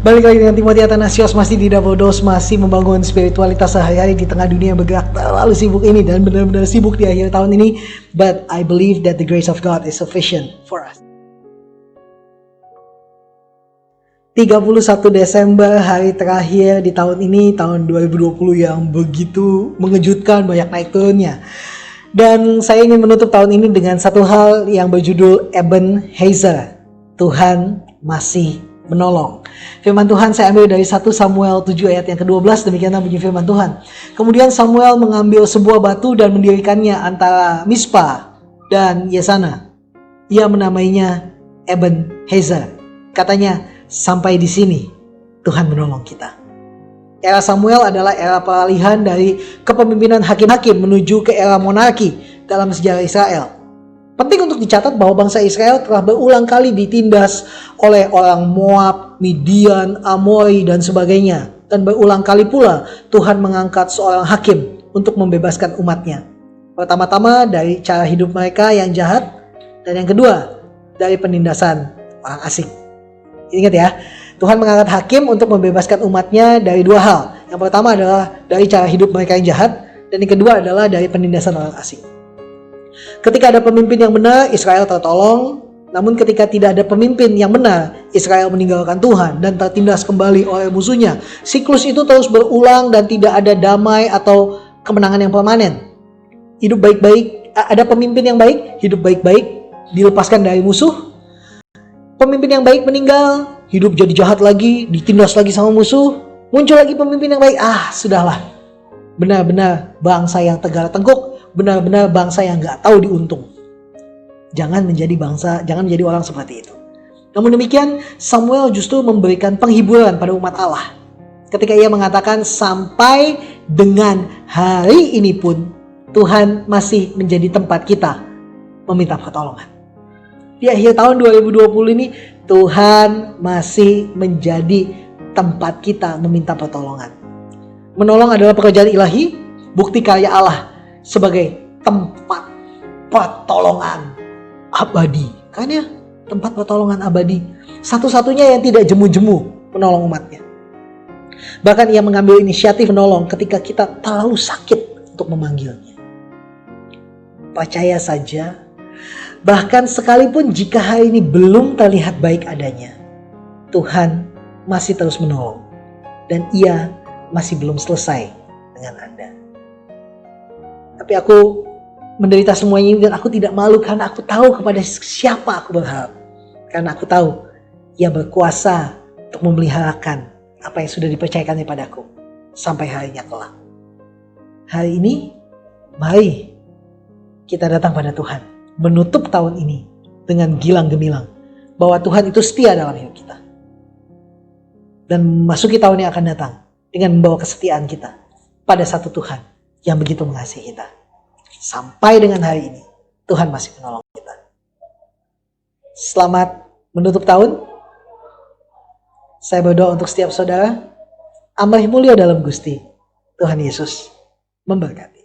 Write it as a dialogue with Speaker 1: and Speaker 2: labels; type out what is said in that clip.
Speaker 1: Balik lagi dengan Timothy Athanasios, masih di Double Dose, masih membangun spiritualitas sehari-hari di tengah dunia yang bergerak terlalu sibuk ini dan benar-benar sibuk di akhir tahun ini. But I believe that the grace of God is sufficient for us. 31 Desember, hari terakhir di tahun ini, tahun 2020 yang begitu mengejutkan, banyak naik turunnya. Dan saya ingin menutup tahun ini dengan satu hal yang berjudul Ebenezer. Tuhan masih menolong. Firman Tuhan saya ambil dari 1 Samuel 7 ayat yang ke-12, demikianlah bunyi firman Tuhan. Kemudian Samuel mengambil sebuah batu dan mendirikannya antara Mispa dan Yesana. Ia menamainya Ebenezer. Katanya, sampai di sini Tuhan menolong kita. Era Samuel adalah era peralihan dari kepemimpinan hakim-hakim menuju ke era monarki dalam sejarah Israel. Penting untuk dicatat bahwa bangsa Israel telah berulang kali ditindas oleh orang Moab, Midian, Amori, dan sebagainya. Dan berulang kali pula Tuhan mengangkat seorang hakim untuk membebaskan umatnya. Pertama-tama dari cara hidup mereka yang jahat, dan yang kedua dari penindasan orang asing. Ingat ya, Tuhan mengangkat hakim untuk membebaskan umatnya dari dua hal. Yang pertama adalah dari cara hidup mereka yang jahat, dan yang kedua adalah dari penindasan orang asing. Ketika ada pemimpin yang benar, Israel tertolong. Namun ketika tidak ada pemimpin yang benar, Israel meninggalkan Tuhan dan tertindas kembali oleh musuhnya. Siklus itu terus berulang dan tidak ada damai atau kemenangan yang permanen. Hidup baik-baik, ada pemimpin yang baik, hidup baik-baik, dilepaskan dari musuh. Pemimpin yang baik meninggal, hidup jadi jahat lagi, ditindas lagi sama musuh. Muncul lagi pemimpin yang baik, sudahlah. Benar-benar bangsa yang tegara tengkuk, benar-benar bangsa yang gak tahu diuntung. Jangan menjadi orang seperti itu. Namun demikian, Samuel justru memberikan penghiburan pada umat Allah. Ketika ia mengatakan, sampai dengan hari ini pun, Tuhan masih menjadi tempat kita meminta pertolongan. Di akhir tahun 2020 ini, Tuhan masih menjadi tempat kita meminta pertolongan. Menolong adalah pekerjaan ilahi, bukti karya Allah sebagai tempat pertolongan abadi. Kan ya, tempat pertolongan abadi. Satu-satunya yang tidak jemu-jemu menolong umatnya. Bahkan ia mengambil inisiatif menolong ketika kita terlalu sakit untuk memanggilnya. Percaya saja, bahkan sekalipun jika hari ini belum terlihat baik adanya, Tuhan masih terus menolong. Dan ia masih belum selesai dengan Anda. Tapi aku menderita semua ini dan aku tidak malu karena aku tahu kepada siapa aku berharap. Karena aku tahu Ia berkuasa untuk memeliharakan apa yang sudah dipercayakannya padaku sampai harinya kelak. Hari ini, mari kita datang pada Tuhan, menutup tahun ini dengan gilang gemilang bahwa Tuhan itu setia dalam hidup kita. Dan memasuki tahun yang akan datang dengan membawa kesetiaan kita pada satu Tuhan yang begitu mengasihi kita. Sampai dengan hari ini, Tuhan masih menolong kita. Selamat menutup tahun. Saya berdoa untuk setiap saudara. Amah mulia dalam Gusti. Tuhan Yesus memberkati.